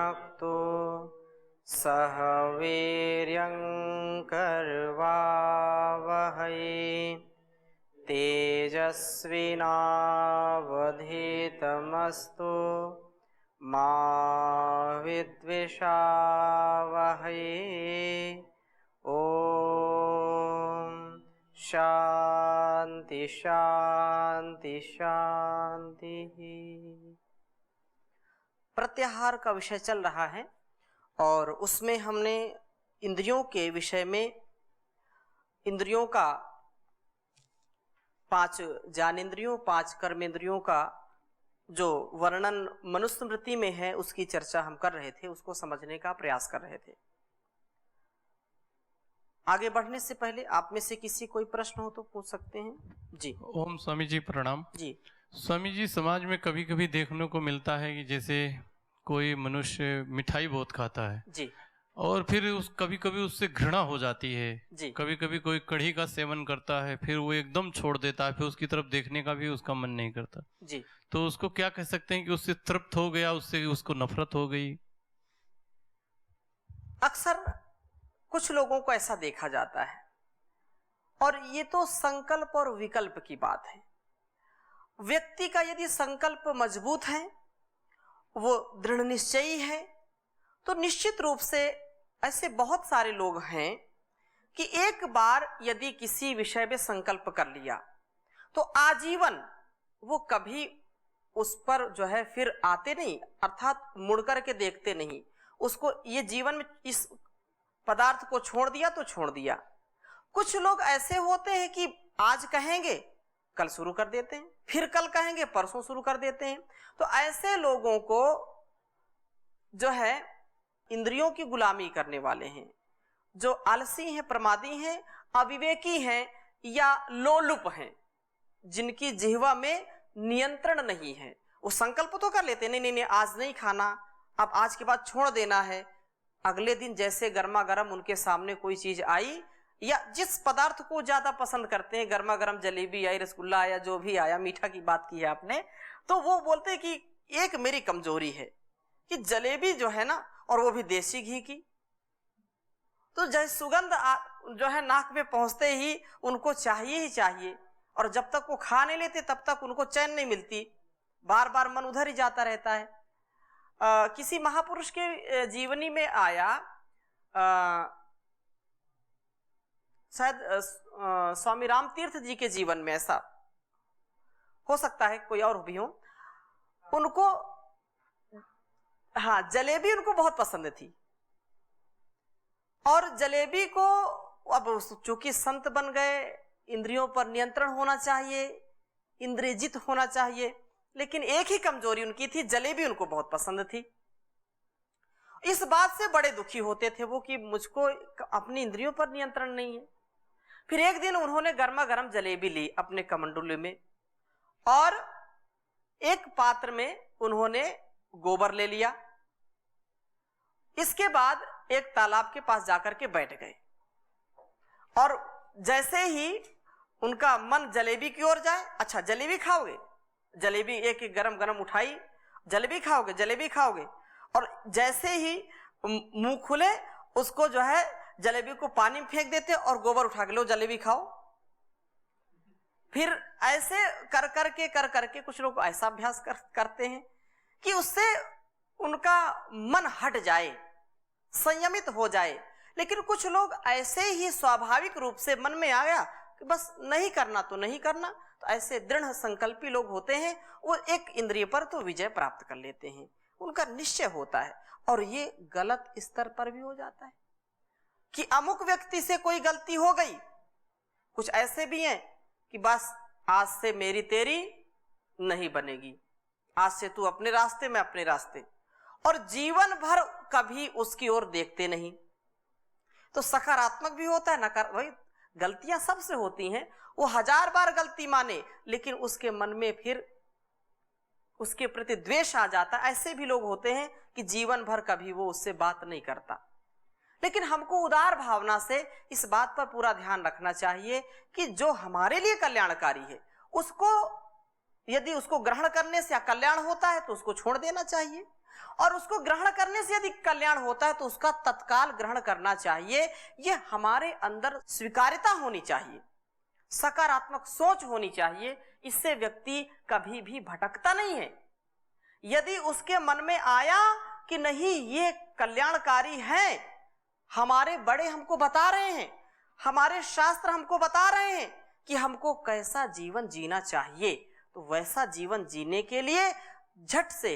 भुनक्तु सह वीर्यं करवावहै तेजस्विनावधीतमस्तु मा विद्विषावहै। ओम शांति शांति शांति। प्रत्याहार का विषय चल रहा है और उसमें हमने इंद्रियों के विषय में इंद्रियों का 5 ज्ञानेंद्रियों 5 कर्मेंद्रियों का जो वर्णन मनुस्मृति में है उसकी चर्चा हम कर रहे थे, उसको समझने का प्रयास कर रहे थे। आगे बढ़ने से पहले आप में से किसी कोई प्रश्न हो तो पूछ सकते हैं जी। ओम स्वामी जी प्रणाम जी। स्वामी जी, समाज में कभी कभी देखने को मिलता है कि जैसे कोई मनुष्य मिठाई बहुत खाता है जी और फिर कभी कभी उससे घृणा हो जाती है जी। कभी कभी कोई कढ़ी का सेवन करता है फिर वो एकदम छोड़ देता है, फिर उसकी तरफ देखने का भी उसका मन नहीं करता जी। तो उसको क्या कह सकते हैं कि उससे तृप्त हो गया, उससे उसको नफरत हो गई? अक्सर कुछ लोगों को ऐसा देखा जाता है और ये तो संकल्प और विकल्प की बात है। व्यक्ति का यदि संकल्प मजबूत है, वो दृढ़ निश्चयी है, तो निश्चित रूप से ऐसे बहुत सारे लोग हैं कि एक बार यदि किसी विषय में संकल्प कर लिया तो आजीवन वो कभी उस पर जो है फिर आते नहीं, अर्थात मुड़ करके देखते नहीं। उसको ये जीवन में इस पदार्थ को छोड़ दिया तो छोड़ दिया। कुछ लोग ऐसे होते हैं कि आज कहेंगे कल शुरू कर देते हैं, फिर कल कहेंगे परसों शुरू कर देते हैं। तो ऐसे लोगों को जो है इंद्रियों की गुलामी करने वाले हैं, जो आलसी हैं, प्रमादी हैं, अविवेकी हैं या लोलुप हैं, जिनकी जिह्वा में नियंत्रण नहीं है। वो संकल्प तो कर लेते नहीं नहीं नहीं आज नहीं खाना, अब आज के बाद छोड़ देना है। अगले दिन जैसे गर्मा गर्म उनके सामने कोई चीज आई या जिस पदार्थ को ज्यादा पसंद करते हैं, गर्मा गर्म जलेबी आई, रसगुल्ला आया, जो भी आया, मीठा की बात की है आपने, तो वो बोलते हैं कि एक मेरी कमजोरी है कि जलेबी जो है ना, और वो भी देसी घी की, तो जैसे सुगंध जो है नाक में पहुंचते ही उनको चाहिए ही चाहिए, और जब तक वो खा नहीं लेते तब तक उनको चैन नहीं मिलती, बार बार मन उधर ही जाता रहता है। किसी महापुरुष के जीवनी में आया, शायद स्वामी राम तीर्थ जी के जीवन में, ऐसा हो सकता है कोई और भी हो, उनको हाँ जलेबी उनको बहुत पसंद थी और जलेबी को अब चूंकि संत बन गए, इंद्रियों पर नियंत्रण होना चाहिए, इंद्रियजित होना चाहिए, लेकिन एक ही कमजोरी उनकी थी, जलेबी उनको बहुत पसंद थी। इस बात से बड़े दुखी होते थे वो कि मुझको अपनी इंद्रियों पर नियंत्रण नहीं है। फिर एक दिन उन्होंने गर्मा गर्म जलेबी ली अपने कमंडलू में और एक पात्र में उन्होंने गोबर ले लिया। इसके बाद एक तालाब के पास जाकर के बैठ गए और जैसे ही उनका मन जलेबी की ओर जाए, अच्छा जलेबी खाओगे, जलेबी एक एक गरम गरम उठाई, जलेबी खाओगे, जलेबी खाओगे, और जैसे ही मुंह खुले उसको जो है जलेबी को पानी में फेंक देते और गोबर उठा के लो जलेबी खाओ। फिर ऐसे कर करके कुछ लोग ऐसा अभ्यास करते हैं कि उससे उनका मन हट जाए, संयमित हो जाए। लेकिन कुछ लोग ऐसे ही स्वाभाविक रूप से मन में आ गया कि बस नहीं करना तो नहीं करना, तो ऐसे दृढ़ संकल्पी लोग होते हैं, वो एक इंद्रिय पर तो विजय प्राप्त कर लेते हैं, उनका निश्चय होता है। और ये गलत स्तर पर भी हो जाता है कि अमुक व्यक्ति से कोई गलती हो गई, कुछ ऐसे भी हैं कि बस आज से मेरी तेरी नहीं बनेगी, आज से तू अपने रास्ते में अपने रास्ते, और जीवन भर कभी उसकी ओर देखते नहीं। तो सकारात्मक भी होता है, नकार भाई गलतियां सबसे होती हैं, वो 1000 बार गलती माने लेकिन उसके मन में फिर उसके प्रति द्वेष आ जाता। ऐसे भी लोग होते हैं कि जीवन भर कभी वो उससे बात नहीं करता। लेकिन हमको उदार भावना से इस बात पर पूरा ध्यान रखना चाहिए कि जो हमारे लिए कल्याणकारी है उसको, यदि उसको ग्रहण करने से कल्याण होता है तो उसको छोड़ देना चाहिए। और उसको ग्रहण करने से यदि कल्याण होता है तो उसका तत्काल ग्रहण करना चाहिए। ये हमारे अंदर स्वीकार्यता होनी चाहिए, सकारात्मक सोच होनी चाहिए। इससे व्यक्ति कभी भी भटकता नहीं है। यदि उसके मन में आया कि नहीं ये कल्याणकारी है, हमारे बड़े हमको बता रहे हैं, हमारे शास्त्र हमको बता रहे हैं कि हमको कैसा जीवन जीना चाहिए, तो वैसा जीवन जीने के लिए झट से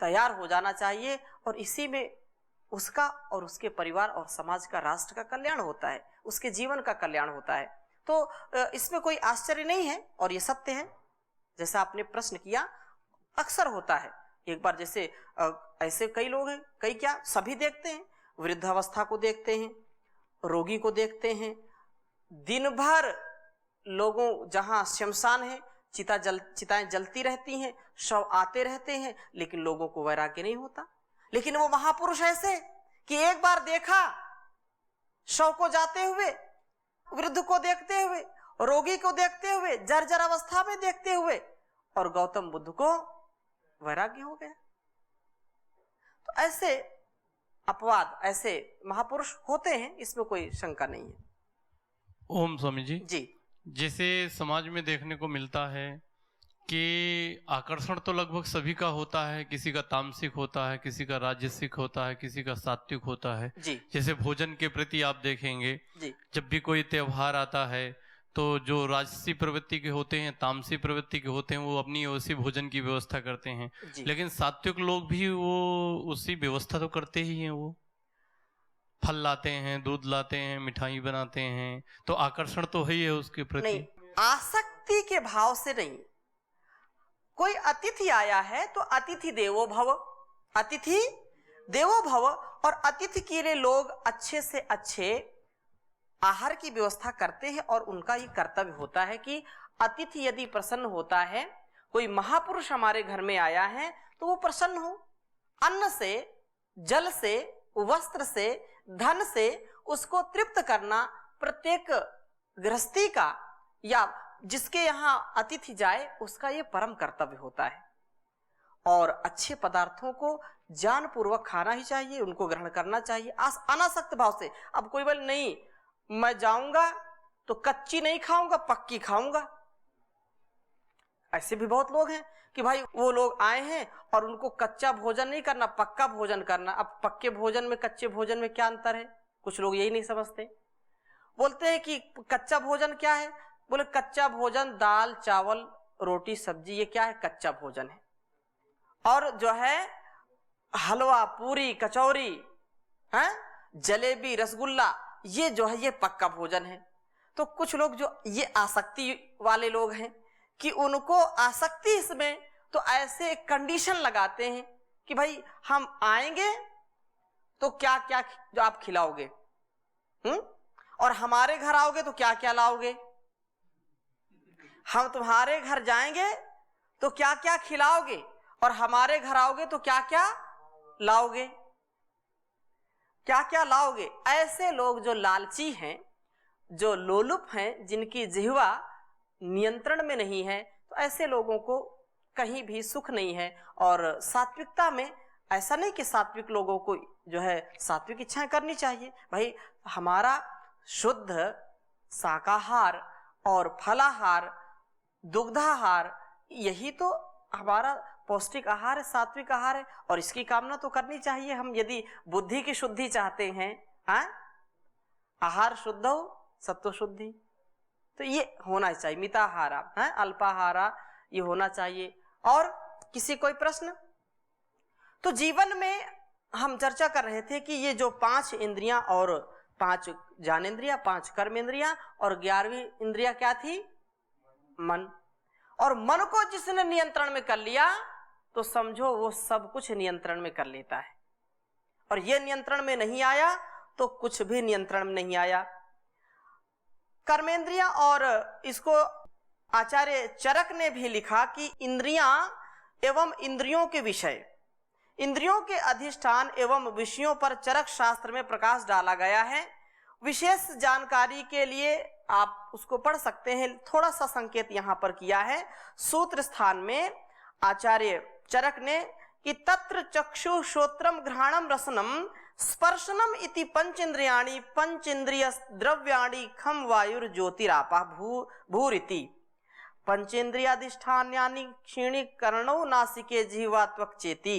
तैयार हो जाना चाहिए। और इसी में उसका और उसके परिवार और समाज का, राष्ट्र का कल्याण होता है, उसके जीवन का कल्याण होता है। तो इसमें कोई आश्चर्य नहीं है और ये सत्य है। जैसा आपने प्रश्न किया, अक्सर होता है। एक बार जैसे ऐसे कई लोग हैं, कई क्या सभी देखते हैं, वृद्धावस्था को देखते हैं, रोगी को देखते हैं। दिन भर लोगों, जहां शमशान है चिताएं जलती रहती हैं, शव आते रहते हैं, लेकिन लोगों को वैराग्य नहीं होता। लेकिन वो महापुरुष ऐसे कि एक बार देखा शव को जाते हुए, वृद्ध को देखते हुए, रोगी को देखते हुए, जर्जर अवस्था में देखते हुए, और गौतम बुद्ध को वैराग्य हो गया। तो ऐसे अपवाद, ऐसे महापुरुष होते हैं, इसमें कोई शंका नहीं है। ओम स्वामी जी। जी, जैसे समाज में देखने को मिलता है कि आकर्षण तो लगभग सभी का होता है, किसी का तामसिक होता है, किसी का राजसिक होता है, किसी का सात्विक होता है जी, जैसे भोजन के प्रति आप देखेंगे, जी, जब भी कोई त्योहार आता है तो जो राजसी प्रवृत्ति के होते हैं, तामसी प्रवृत्ति के होते हैं, वो अपनी उसी भोजन की व्यवस्था करते हैं। जी। लेकिन सात्विक लोग भी वो उसी व्यवस्था तो करते ही हैं, वो फल लाते हैं, दूध लाते हैं, मिठाई बनाते हैं, तो आकर्षण तो है ही है उसके प्रति। नहीं, आसक्ति के भाव से नहीं। कोई अतिथि आया है तो अतिथि देवो भव, अतिथि देवो भव, और अतिथि के लिए लोग अच्छे से अच्छे आहार की व्यवस्था करते हैं। और उनका ये कर्तव्य होता है कि अतिथि यदि प्रसन्न होता है, कोई महापुरुष हमारे घर में आया है, तो वो प्रसन्न हो, अन्न से, जल से, वस्त्र से, धन से उसको तृप्त करना प्रत्येक गृहस्थी का, या जिसके यहाँ अतिथि जाए, उसका ये परम कर्तव्य होता है। और अच्छे पदार्थों को ज्ञान पूर्वक खाना ही चाहिए, उनको ग्रहण करना चाहिए अनासक्त भाव से। अब कोई बोले नहीं, मैं जाऊंगा तो कच्ची नहीं खाऊंगा, पक्की खाऊंगा। ऐसे भी बहुत लोग हैं कि भाई वो लोग आए हैं और उनको कच्चा भोजन नहीं करना, पक्का भोजन करना। अब पक्के भोजन में कच्चे भोजन में क्या अंतर है? कुछ लोग यही नहीं समझते। बोलते हैं कि कच्चा भोजन क्या है? बोले कच्चा भोजन दाल चावल रोटी सब्जी, ये क्या है? कच्चा भोजन है। और जो है हलवा पूरी कचौरी है, जलेबी रसगुल्ला, ये जो है ये पक्का भोजन है। तो कुछ लोग जो ये आसक्ति वाले लोग हैं कि उनको आसक्ति इसमें, तो ऐसे कंडीशन लगाते हैं कि भाई हम आएंगे तो क्या क्या जो आप खिलाओगे, और हमारे घर आओगे तो क्या क्या लाओगे, हम तुम्हारे घर जाएंगे तो क्या क्या खिलाओगे, और हमारे घर आओगे तो क्या क्या लाओगे, क्या क्या लाओगे। ऐसे लोग जो लालची हैं, जो लोलुप हैं, जिनकी जिह्वा नियंत्रण में नहीं है, तो ऐसे लोगों को कहीं भी सुख नहीं है। और सात्विकता में ऐसा नहीं कि सात्विक लोगों को जो है सात्विक इच्छाएं करनी चाहिए। भाई हमारा शुद्ध शाकाहार और फलाहार दुग्धाहार, यही तो हमारा पौष्टिक आहार है, सात्विक आहार है, और इसकी कामना तो करनी चाहिए। हम यदि बुद्धि की शुद्धि चाहते हैं, आहार शुद्ध हो सत्व शुद्धि, तो ये होना चाहिए। मिताहारा है, अल्पाहारा, ये होना चाहिए। और किसी कोई प्रश्न? तो जीवन में हम चर्चा कर रहे थे कि ये जो 5 इंद्रियां और 5 ज्ञानेंद्रियां, 5 कर्मेंद्रियां और 11वीं इंद्रिया क्या थी? मन। और मन को जिसने नियंत्रण में कर लिया तो समझो वो सब कुछ नियंत्रण में कर लेता है। और ये नियंत्रण में नहीं आया तो कुछ भी नियंत्रण में नहीं आया। कर्मेंद्रियां, और इसको आचार्य चरक ने भी लिखा कि इंद्रियां एवं इंद्रियों के विषय, इंद्रियों के अधिष्ठान एवं विषयों पर चरक शास्त्र में प्रकाश डाला गया है। विशेष जानकारी के लिए आप उसको पढ़ सकते हैं। थोड़ा सा संकेत यहाँ पर किया है सूत्र स्थान में आचार्य चरक ने कि तत्र चक्षु श्रोत्रम घ्राणम रसनम स्पर्शनम इति पंचेन्द्रियाणि पंचेन्द्रिय द्रव्याणि खम वायुर ज्योतिरापा भूरिति पंचेन्द्रियाधिष्ठान्यानि क्षीणी कर्णौ नासिके जिह्वा त्वक् चेति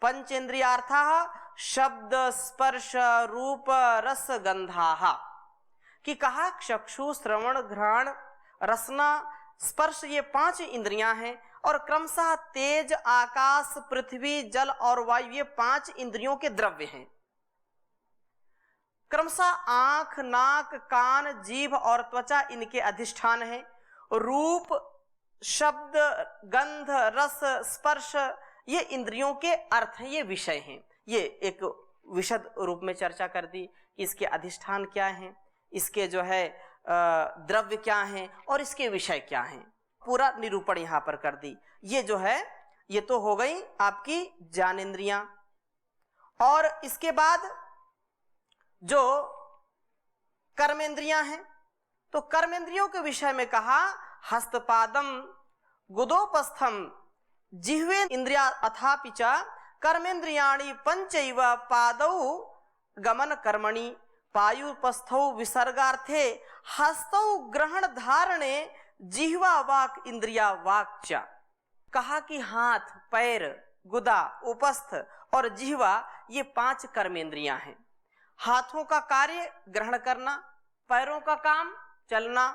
पंचेन्द्रियार्थाः शब्द स्पर्श रूप रस गंधाः कि कहा चक्षु श्रवण घ्राण रसना स्पर्श ये 5 इंद्रियां हैं और क्रमशः तेज आकाश पृथ्वी जल और वायु ये 5 इंद्रियों के द्रव्य हैं। क्रमशः आंख नाक कान जीभ और त्वचा इनके अधिष्ठान है। रूप शब्द गंध रस स्पर्श ये इंद्रियों के अर्थ हैं, ये विषय हैं। ये एक विशद रूप में चर्चा कर दी कि इसके अधिष्ठान क्या हैं, इसके जो है द्रव्य क्या हैं और इसके विषय क्या हैं, पूरा निरूपण यहाँ पर कर दी। ये जो है ये तो हो गई आपकी ज्ञानेंद्रियां। और इसके बाद जो कर्मेंद्रियां हैं तो कर्मेंद्रियों के विषय में कहा हस्तपादम गुदोपस्थम जिह्वे इंद्रिया अथापि च कर्मेंद्रियाणि पंचैव पादौ गमन कर्मणि पायुपस्थौ विसर्गार्थे हस्तौ ग्रहण धारणे जिह्वा वाक इंद्रिया वाक च। कहा कि हाथ पैर गुदा उपस्थ और जिह्वा ये 5 कर्मेंद्रियां हैं। हाथों का कार्य ग्रहण करना, पैरों का काम चलना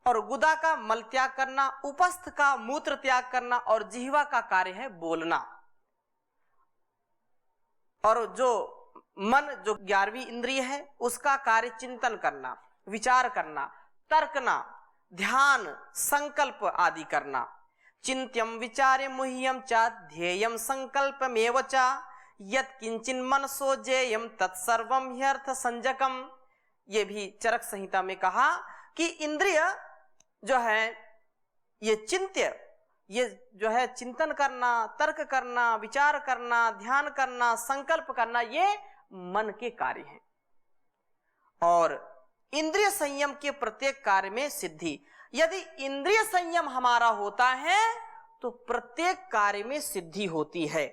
और गुदा का मल त्याग करना, उपस्थ का मूत्र त्याग करना और जिह्वा का कार्य है बोलना। और जो मन जो 11वीं इंद्रिय है उसका कार्य चिंतन करना, विचार करना, तर्कना, ध्यान संकल्प आदि करना। चिंत्यम विचार्य मुह्यम च ध्येयम संकल्पमेव च यत् किंचिन मनसो जेयम तत्सर्वम ह्यर्थ संजकम। ये भी चरक संहिता में कहा कि इंद्रिय जो है ये चिंत्य, ये जो है चिंतन करना, तर्क करना, विचार करना, ध्यान करना, संकल्प करना, ये मन के कार्य हैं। और इंद्रिय संयम के प्रत्येक कार्य में सिद्धि। यदि इंद्रिय संयम हमारा होता है तो प्रत्येक कार्य में सिद्धि होती है।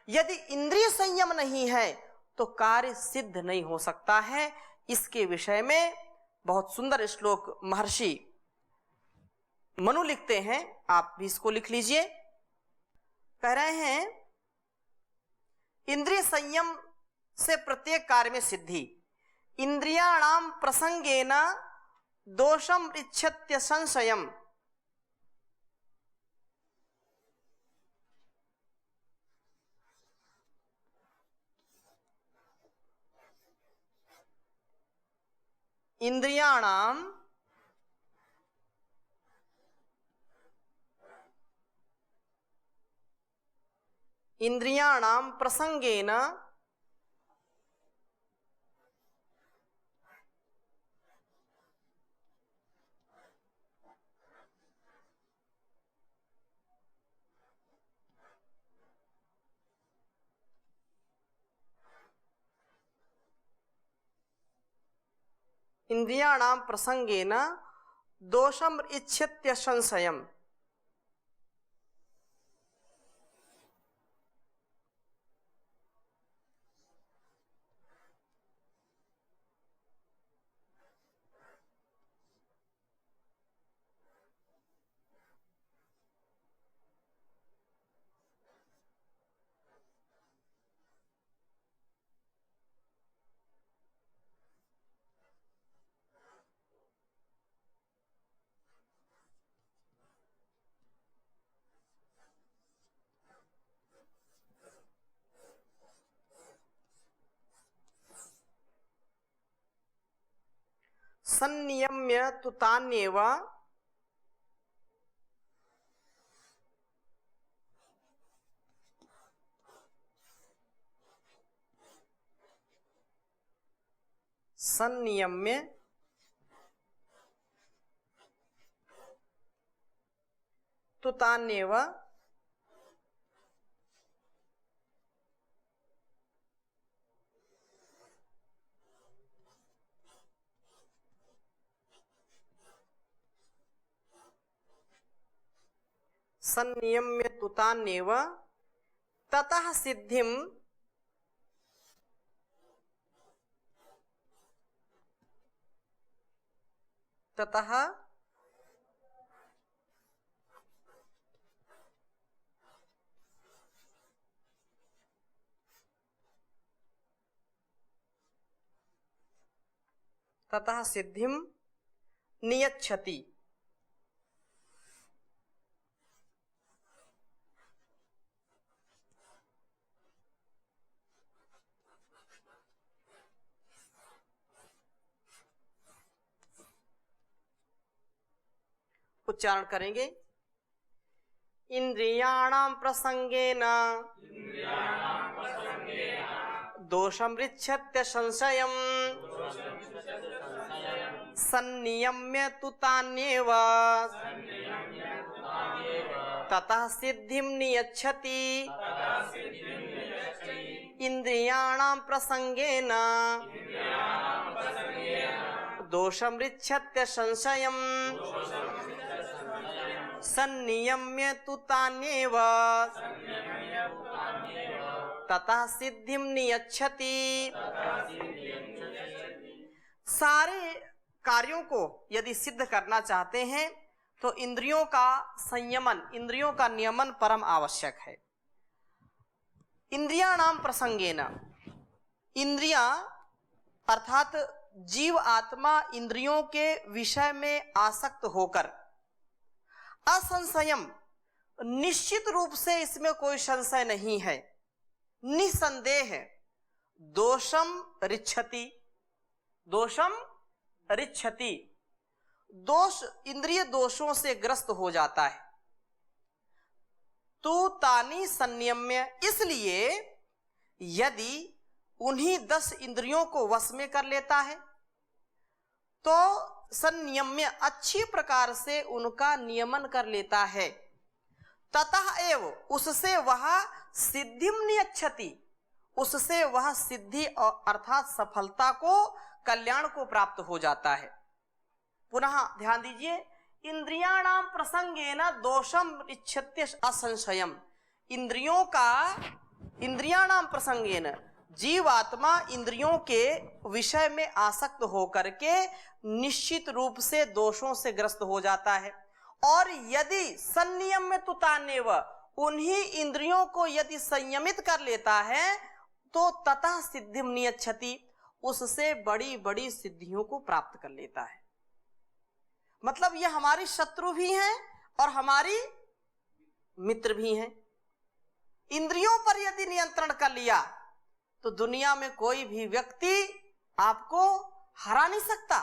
यदि इंद्रिय संयम नहीं है तो कार्य सिद्ध नहीं हो सकता है। इसके विषय में बहुत सुंदर श्लोक महर्षि मनु लिखते हैं, आप भी इसको लिख लीजिए। कह रहे हैं इंद्रिय संयम से प्रत्येक कार्य में सिद्धि। इंद्रियाणाम प्रसंगेन दोषम इच्छत्य संशयम। इंद्रियाणाम प्रसंगेन इंद्रियाणाम प्रसंगेन दोषम इच्छत्य संशयम। संनियम्य तु तान्येव संनियम्य तु तान्येव संनियम्य तु तान्येव ततः सिद्धिम ततः ततः सिद्धिम नियच्छति। उच्चारण करेंगे। इंद्रियाणां प्रसंगेन दोषं ऋच्छत्य संशयम् सन्नियम्य तु तान्येव ततः सिद्धिं नियच्छति। इंद्रियाणां प्रसंगेन दोषं ऋच्छत्य संशयम् सन्नियम्य तु तान्येव ततः सिद्धिं नियच्छति। सारे कार्यों को यदि सिद्ध करना चाहते हैं तो इंद्रियों का संयमन, इंद्रियों का नियमन परम आवश्यक है। इंद्रियाणाम प्रसंगेन, इंद्रियां अर्थात जीव आत्मा इंद्रियों के विषय में आसक्त होकर असंशयम, निश्चित रूप से इसमें कोई संशय नहीं है, निसंदेह दोषम ऋच्छति, दोषम ऋच्छति, दोष इंद्रिय दोषों से ग्रस्त हो जाता है। तु तानि संयम्य, इसलिए यदि उन्हीं 10 इंद्रियों को वश में कर लेता है तो संयम्य, अच्छी प्रकार से उनका नियमन कर लेता है। ततः एव, उससे वह सिद्धिम नियच्छति, उससे वह सिद्धि और अर्थात सफलता को, कल्याण को प्राप्त हो जाता है। पुनः ध्यान दीजिए, इंद्रियाणाम प्रसंगेन दोषम ऋच्छत्य असंशयम, इंद्रियों का, इंद्रियाणाम प्रसंगेन, जीवात्मा इंद्रियों के विषय में आसक्त होकर के निश्चित रूप से दोषों से ग्रस्त हो जाता है। और यदि संयम में तुतान्यव, उन्हीं इंद्रियों को यदि संयमित कर लेता है तो ततः सिद्धिम नियच्छति, उससे बड़ी बड़ी सिद्धियों को प्राप्त कर लेता है। मतलब ये हमारी शत्रु भी हैं और हमारी मित्र भी हैं। इंद्रियों पर यदि नियंत्रण कर लिया तो दुनिया में कोई भी व्यक्ति आपको हरा नहीं सकता।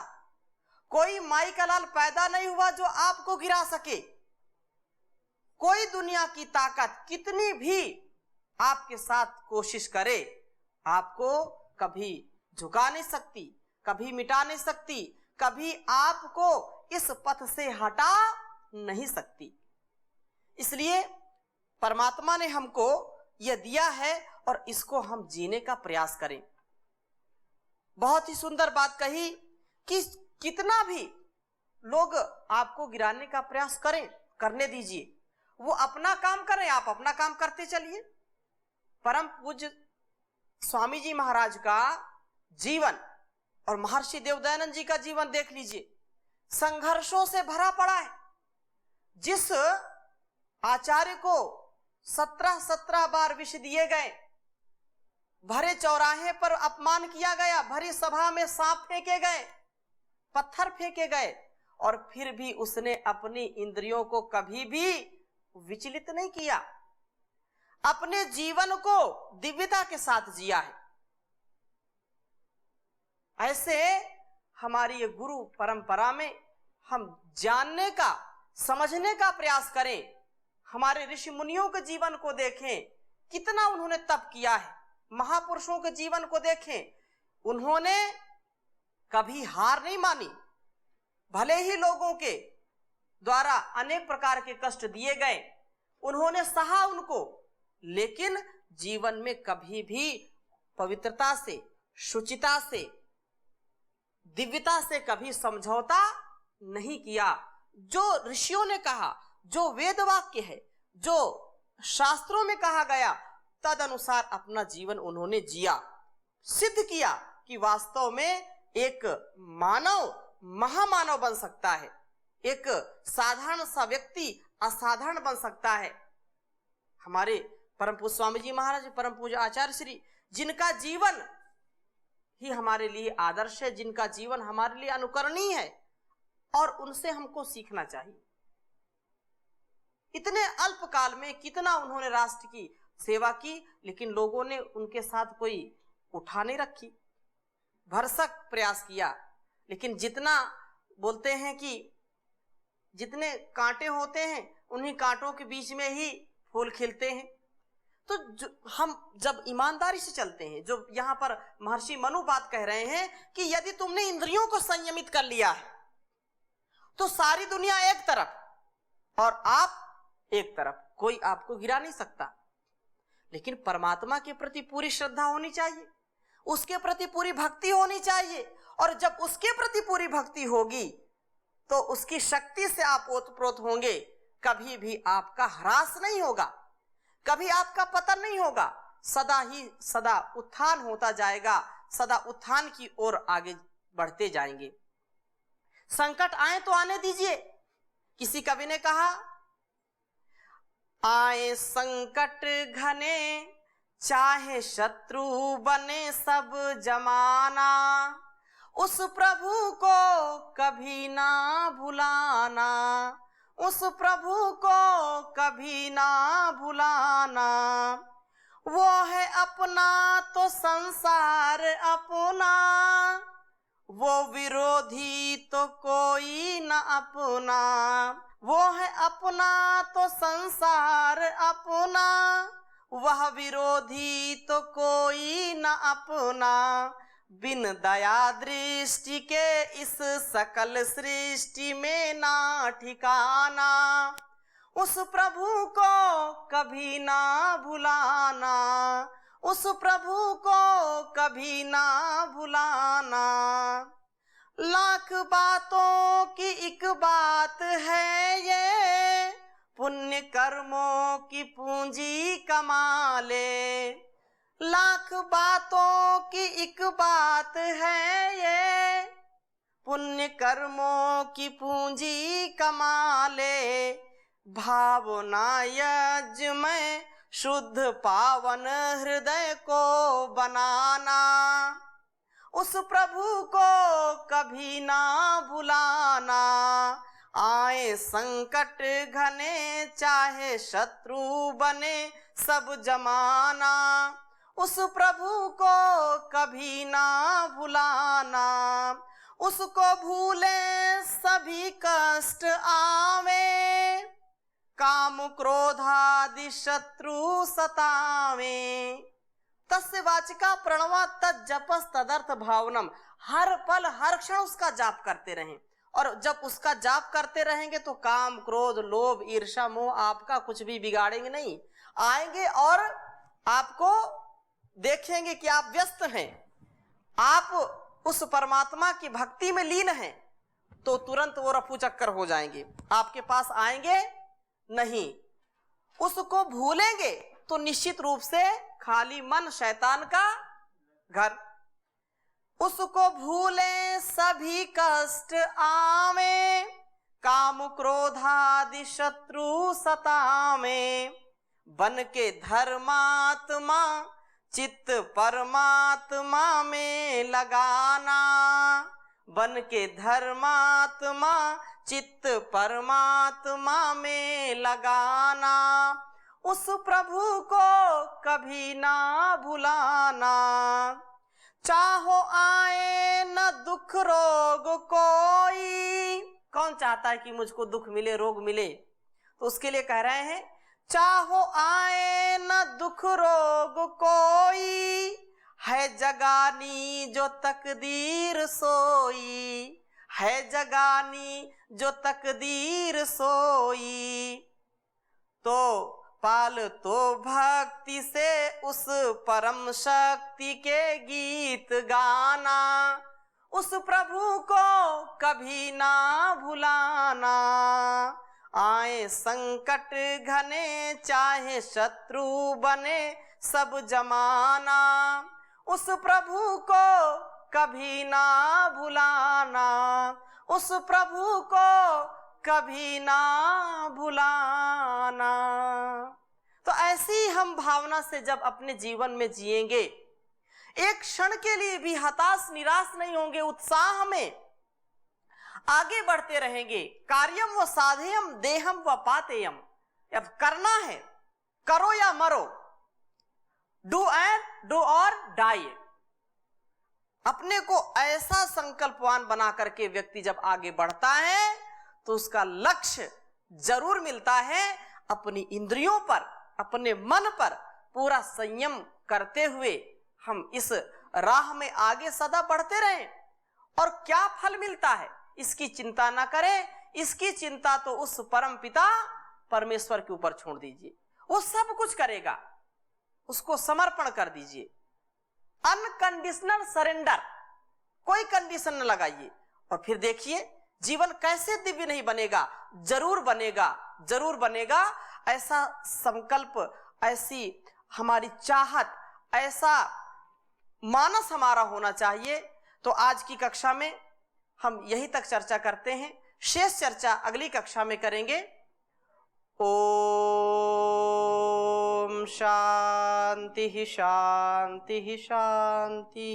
कोई माई का लाल पैदा नहीं हुआ जो आपको गिरा सके। कोई दुनिया की ताकत कितनी भी आपके साथ कोशिश करे, आपको कभी झुका नहीं सकती, कभी मिटा नहीं सकती, कभी आपको इस पथ से हटा नहीं सकती। इसलिए परमात्मा ने हमको यह दिया है और इसको हम जीने का प्रयास करें। बहुत ही सुंदर बात कही कि कितना भी लोग आपको गिराने का प्रयास करें, करने दीजिए, वो अपना काम करें, आप अपना काम करते चलिए। परम पूज्य स्वामी जी महाराज का जीवन और महर्षि देवदयानंद जी का जीवन देख लीजिए, संघर्षों से भरा पड़ा है। जिस आचार्य को 17 बार विष दिए गए, भरे चौराहे पर अपमान किया गया, भरी सभा में सांप फेंके गए, पत्थर फेंके गए, और फिर भी उसने अपनी इंद्रियों को कभी भी विचलित नहीं किया, अपने जीवन को दिव्यता के साथ जिया है। ऐसे हमारी ये गुरु परंपरा में हम जानने का, समझने का प्रयास करें। हमारे ऋषि मुनियों के जीवन को देखें, कितना उन्होंने तप किया है। महापुरुषों के जीवन को देखें, उन्होंने कभी हार नहीं मानी। भले ही लोगों के द्वारा अनेक प्रकार के कष्ट दिए गए, उन्होंने सहा उनको, लेकिन जीवन में कभी भी पवित्रता से, शुचिता से, दिव्यता से कभी समझौता नहीं किया। जो ऋषियों ने कहा, जो वेद वाक्य है, जो शास्त्रों में कहा गया, तदनुसार अपना जीवन उन्होंने जिया, सिद्ध किया कि वास्तव में एक मानव महामानव बन सकता है, एक साधारण सा व्यक्ति असाधारण बन सकता है। हमारे परम पूज्य स्वामी जी महाराज, परम पूज्य आचार्य श्री, जिनका जीवन ही हमारे लिए आदर्श है, जिनका जीवन हमारे लिए अनुकरणीय है और उनसे हमको सीखना चाहिए। इतने अल्प काल में कितना उन्होंने राष्ट्र की सेवा की, लेकिन लोगों ने उनके साथ कोई उठा नहीं रखी, भरसक प्रयास किया। लेकिन जितना बोलते हैं कि जितने कांटे होते हैं उन्हीं कांटों के बीच में ही फूल खिलते हैं। तो हम जब ईमानदारी से चलते हैं, जो यहाँ पर महर्षि मनु बात कह रहे हैं कि यदि तुमने इंद्रियों को संयमित कर लिया है तो सारी दुनिया एक तरफ और आप एक तरफ, कोई आपको गिरा नहीं सकता। लेकिन परमात्मा के प्रति पूरी श्रद्धा होनी चाहिए, उसके प्रति पूरी भक्ति होनी चाहिए, और जब उसके प्रति पूरी भक्ति होगी तो उसकी शक्ति से आप ओतप्रोत होंगे। कभी भी आपका ह्रास नहीं होगा, कभी आपका पतन नहीं होगा, सदा ही सदा उत्थान होता जाएगा, सदा उत्थान की ओर आगे बढ़ते जाएंगे। संकट आए तो आने दीजिए। किसी कवि ने कहा, आए संकट घने चाहे शत्रु बने सब जमाना, उस प्रभु को कभी ना भुलाना, उस प्रभु को कभी ना भुलाना। वो है अपना तो संसार अपना, वो विरोधी तो कोई न अपना। वो है अपना तो संसार अपना, वह विरोधी तो कोई न अपना। बिन दया दृष्टि के इस सकल सृष्टि में ना ठिकाना, उस प्रभु को कभी ना भुलाना, उस प्रभु को कभी ना भुलाना। लाख बातों की एक बात है ये, पुण्य कर्मों की पूंजी कमा ले। लाख बातों की एक बात है ये, पुण्य कर्मों की पूंजी कमा ले। भावना यज्ञ में शुद्ध पावन हृदय को बनाना, उस प्रभु को कभी ना भुलाना। आए संकट घने चाहे शत्रु बने सब जमाना, उस प्रभु को कभी ना भुलाना। उसको भूले सभी कष्ट आवे, काम क्रोध आदि शत्रु सतावे। तस्य वाचिका प्रणवा तत् जपस तदर्थ भावनम। हर पल हर क्षण उसका जाप करते रहें, और जब उसका जाप करते रहेंगे तो काम क्रोध लोभ ईर्ष्या मोह आपका कुछ भी बिगाड़ेंगे नहीं। आएंगे और आपको देखेंगे कि आप व्यस्त हैं, आप उस परमात्मा की भक्ति में लीन हैं, तो तुरंत वो रफू चक्कर हो जाएंगे, आपके पास आएंगे नहीं। उसको भूलेंगे तो निश्चित रूप से खाली मन शैतान का घर। उसको भूले सभी कष्ट आवे, काम क्रोध आदि शत्रु सतावे। बन के धर्मात्मा चित्त परमात्मा में लगाना, बन के धर्मात्मा चित्त परमात्मा में लगाना। उस प्रभु को कभी ना भुलाना। चाहो आए न दुख रोग कोई, कौन चाहता है कि मुझको दुख मिले रोग मिले, तो उसके लिए कह रहे हैं, चाहो आए न दुख रोग कोई, है जगानी जो तकदीर सोई, है जगानी जो तकदीर सोई। तो पाल तो भक्ति से उस परम शक्ति के गीत गाना, उस प्रभु को कभी ना भुलाना। आए संकट घने चाहे शत्रु बने सब जमाना, उस प्रभु को कभी ना भुलाना, उस प्रभु को कभी ना भुलाना। तो ऐसी हम भावना से जब अपने जीवन में जिएंगे, एक क्षण के लिए भी हताश निराश नहीं होंगे, उत्साह में आगे बढ़ते रहेंगे। कार्यम व साधेयम देहम व पातेयम, अब करना है, करो या मरो, डू और डाई। अपने को ऐसा संकल्पवान बना करके व्यक्ति जब आगे बढ़ता है तो उसका लक्ष्य जरूर मिलता है। अपनी इंद्रियों पर, अपने मन पर पूरा संयम करते हुए हम इस राह में आगे सदा बढ़ते रहें। और क्या फल मिलता है इसकी चिंता ना करें, इसकी चिंता तो उस परम पिता परमेश्वर के ऊपर छोड़ दीजिए, वो सब कुछ करेगा, उसको समर्पण कर दीजिए। अनकंडीशनल सरेंडर, कोई कंडीशन न लगाइए, और फिर देखिए जीवन कैसे दिव्य नहीं बनेगा, जरूर बनेगा, जरूर बनेगा। ऐसा संकल्प, ऐसी हमारी चाहत, ऐसा मानस हमारा होना चाहिए। तो आज की कक्षा में हम यही तक चर्चा करते हैं, शेष चर्चा अगली कक्षा में करेंगे। ओम शांति शांति शांति।